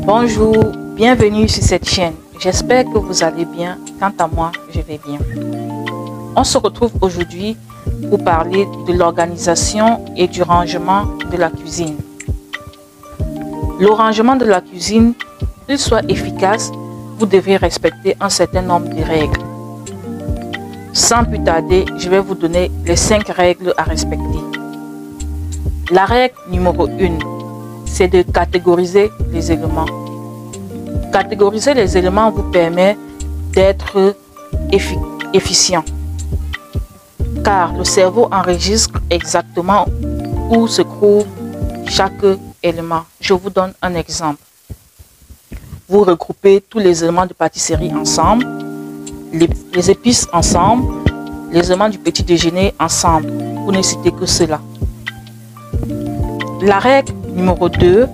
Bonjour, bienvenue sur cette chaîne. J'espère que vous allez bien. Quant à moi, je vais bien. On se retrouve aujourd'hui pour parler de l'organisation et du rangement de la cuisine. Le rangement de la cuisine, pour qu'il soit efficace, vous devez respecter un certain nombre de règles. Sans plus tarder, je vais vous donner les 5 règles à respecter. La règle numéro 1, c'est de catégoriser les éléments. Catégoriser les éléments vous permet d'être efficient, car le cerveau enregistre exactement où se trouve chaque élément. Je vous donne un exemple. Vous regroupez tous les éléments de pâtisserie ensemble, les épices ensemble, les éléments du petit déjeuner ensemble. Vous ne citez que cela. La règle numéro 2,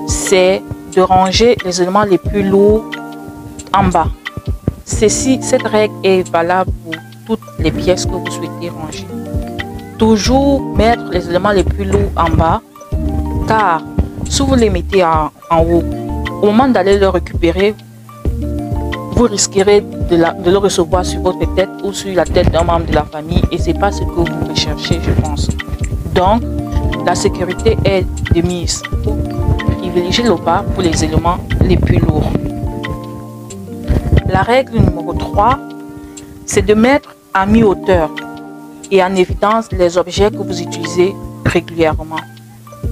c'est de ranger les éléments les plus lourds en bas. Cette règle est valable pour toutes les pièces que vous souhaitez ranger. Toujours mettre les éléments les plus lourds en bas, car si vous les mettez en haut, au moment d'aller le récupérer, vous risquerez de le recevoir sur votre tête ou sur la tête d'un membre de la famille, et c'est pas ce que vous recherchez, je pense. Donc, la sécurité est de mise pour privilégier le bas pour les éléments les plus lourds. La règle numéro 3, c'est de mettre à mi-hauteur et en évidence les objets que vous utilisez régulièrement.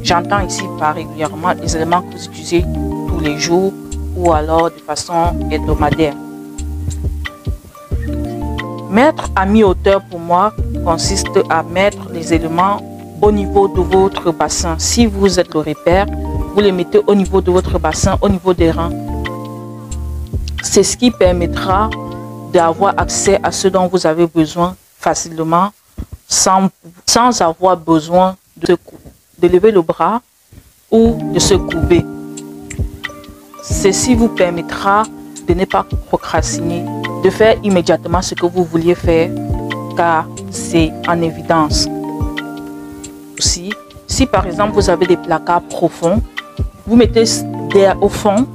J'entends ici par régulièrement les éléments que vous utilisez tous les jours ou alors de façon hebdomadaire. Mettre à mi-hauteur pour moi consiste à mettre les éléments au niveau de votre bassin. Si vous êtes le repère, vous les mettez au niveau de votre bassin, au niveau des reins. C'est ce qui permettra d'avoir accès à ce dont vous avez besoin facilement, sans avoir besoin de lever le bras ou de se courber. Ceci vous permettra de ne pas procrastiner, de faire immédiatement ce que vous vouliez faire, car c'est en évidence. Aussi, si par exemple vous avez des placards profonds, vous mettez au fond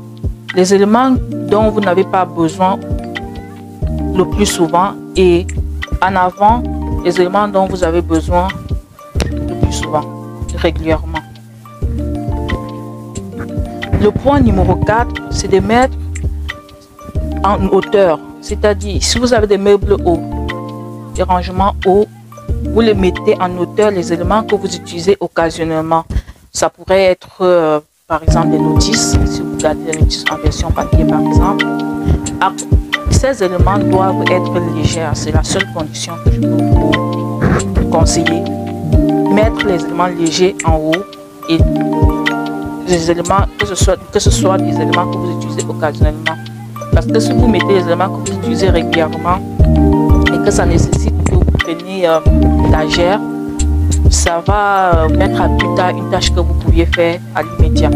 les éléments dont vous n'avez pas besoin le plus souvent et en avant les éléments dont vous avez besoin le plus souvent, régulièrement. Le point numéro 4, c'est de mettre en hauteur, c'est-à-dire si vous avez des meubles hauts, des rangements hauts, vous les mettez en hauteur les éléments que vous utilisez occasionnellement. Ça pourrait être par exemple des notices, si vous regardez les notices en version papier par exemple. Ces éléments doivent être légers, c'est la seule condition que je peux vous conseiller. Mettre les éléments légers en haut et les éléments, que ce soit des éléments que vous utilisez occasionnellement. Parce que si vous mettez les éléments que vous utilisez régulièrement et que ça nécessite que vous preniez l'étagère, ça va mettre à plus tard une tâche que vous pouviez faire à l'immédiat.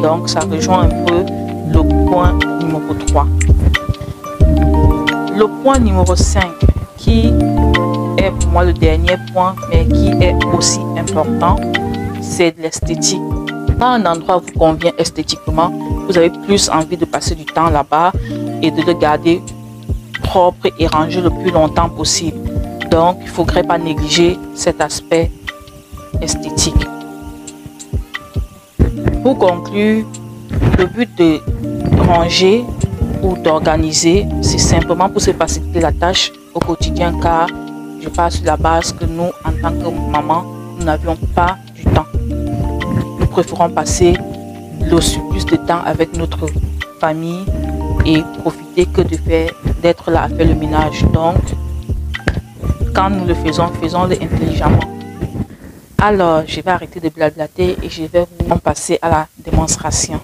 Donc ça rejoint un peu le point numéro 3. Le point numéro 5, qui est pour moi le dernier point, mais qui est aussi important, c'est de l'esthétique. Quand un endroit vous convient esthétiquement, vous avez plus envie de passer du temps là-bas et de le garder propre et rangé le plus longtemps possible. Donc, il ne faudrait pas négliger cet aspect esthétique. Pour conclure, le but de ranger ou d'organiser, c'est simplement pour se faciliter la tâche au quotidien, car je pars sur la base que nous, en tant que maman, nous n'avions pas du temps. Nous préférons passer le surplus de temps avec notre famille et profiter que d'être là à faire le ménage. Donc, quand nous le faisons, faisons-le intelligemment. Alors, je vais arrêter de blablater et je vais vous passer à la démonstration.